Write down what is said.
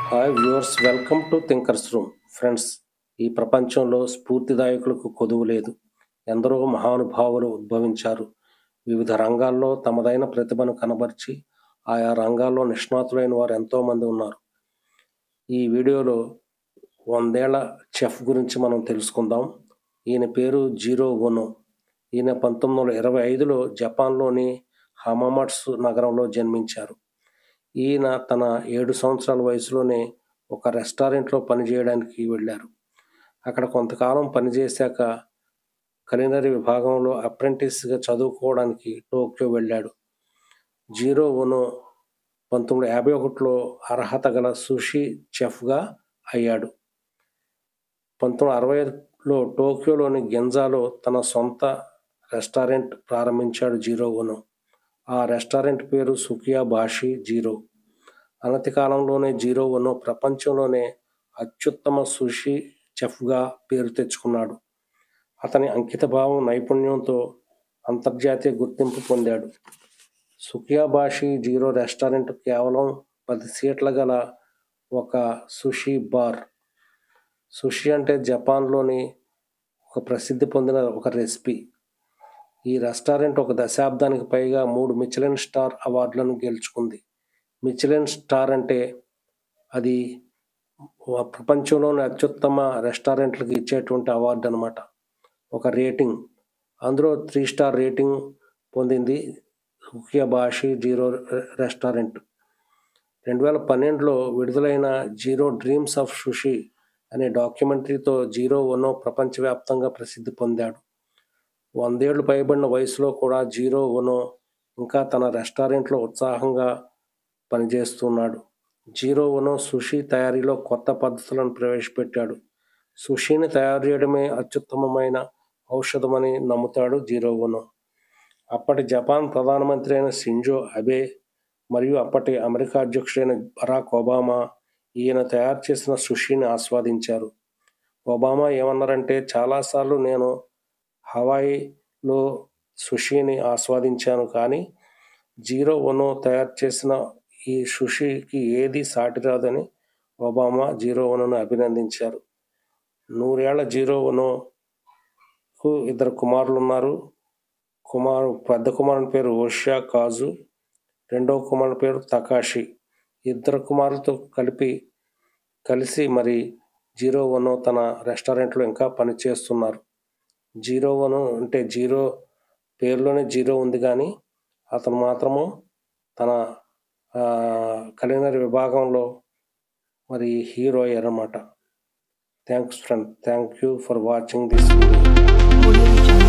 Hi viewers, welcome to thinkers room. Friends, ఈ ప్రపంచంలో స్ఫూర్తిదాయకులకు కొదువు లేదు. ఎందరో మహానుభావులు ఉద్భవించారు. వివిధ రంగాల్లో తమదైన ప్రతిభను కనబరిచి ఆయా రంగాల్లో నిష్ణాతులైన వారు ఎంతోమంది ఉన్నారు. ఈ వీడియోలో 100 ఏళ్ల చెఫ్ గురించి మనం తెలుసుకుందాం. ఈయన పేరు జిరో ఓనో. ఈయన 1925లో జపాన్లోని హమామట్సు నగరంలో జన్మించారు. ఈయన తన 7 సంవత్సరాల వయసులోనే ఒక రెస్టారెంట్లో పనిచేయడానికి వెళ్ళారు. అక్కడ కొంతకాలం పనిచేశాక కలినరీ విభాగంలో అప్రెంటిస్గా చదువుకోవడానికి టోక్యో వెళ్ళాడు. జిరో ఓనో 1951లో అర్హత గల సుషి చెఫ్గా అయ్యాడు. 1965లో టోక్యోలోని గింజాలో తన సొంత రెస్టారెంట్ ప్రారంభించాడు జిరో ఓనో. ఆ రెస్టారెంట్ పేరు సుకియాబాషి జీరో. అనతి కాలంలోనే జిరో ఓనో ప్రపంచంలోనే అత్యుత్తమ సుషి చెఫ్గా పేరు తెచ్చుకున్నాడు. అతని అంకితభావం, నైపుణ్యంతో అంతర్జాతీయ గుర్తింపు పొందాడు. సుకియాబాషి జీరో రెస్టారెంట్ కేవలం 10 సీట్ల గల ఒక సుషి బార్. సుషి అంటే జపాన్లోని ఒక ప్రసిద్ధి పొందిన ఒక రెసిపీ. ఈ రెస్టారెంట్ ఒక దశాబ్దానికి పైగా 3 మిచెలిన్ స్టార్ అవార్డులను గెలుచుకుంది. మిచెలిన్ స్టార్ అంటే అది ప్రపంచంలోని అత్యుత్తమ రెస్టారెంట్లకు ఇచ్చేటువంటి అవార్డు అన్నమాట, ఒక రేటింగ్. అందులో 3 స్టార్ రేటింగ్ పొందింది సుకియాబాషి జీరో రెస్టారెంట్. 2012లో విడుదలైన జీరో డ్రీమ్స్ ఆఫ్ సుషి అనే డాక్యుమెంటరీతో జిరో ఓనో ప్రపంచవ్యాప్తంగా ప్రసిద్ధి పొందాడు. 100 ఏళ్లు పైబడిన వయసులో కూడా జిరో ఓనో ఇంకా తన రెస్టారెంట్లో ఉత్సాహంగా పనిచేస్తున్నాడు. జిరో ఓనో సుషి తయారీలో కొత్త పద్ధతులను ప్రవేశపెట్టాడు. సుషిని తయారు చేయడమే అత్యుత్తమమైన ఔషధమని నమ్ముతాడు జిరో ఓనో. అప్పటి జపాన్ ప్రధానమంత్రి అయిన షింజో అబే మరియు అప్పటి అమెరికా అధ్యక్షుడైన బరాక్ ఒబామా ఈయన తయారు చేసిన సుషిని ఆస్వాదించారు. ఒబామా ఏమన్నారంటే, చాలాసార్లు నేను హవాయిలో సుషిని ఆస్వాదించాను, కానీ జిరో ఓనో తయారు చేసిన ఈ సుషికి ఏది సాటిరాదని ఒబామా జిరో ఓనోను అభినందించారు. 100 ఏళ్ల జిరో ఓనోకు 2 కుమారులు ఉన్నారు. పెద్ద కుమారుని పేరు ఓషియా కాజు, రెండవ కుమారుని పేరు తకాషి. 2 కుమారులతో కలిసి మరి జిరో ఓనో తన రెస్టారెంట్లో ఇంకా పనిచేస్తున్నారు. జిరో ఓనో అంటే జీరో పేరులోనే జీరో ఉంది, కానీ అతను మాత్రము తన కలినరీ విభాగంలో మరి హీరో అయ్యారన్నమాట. Thanks friend. Thank you for watching this video.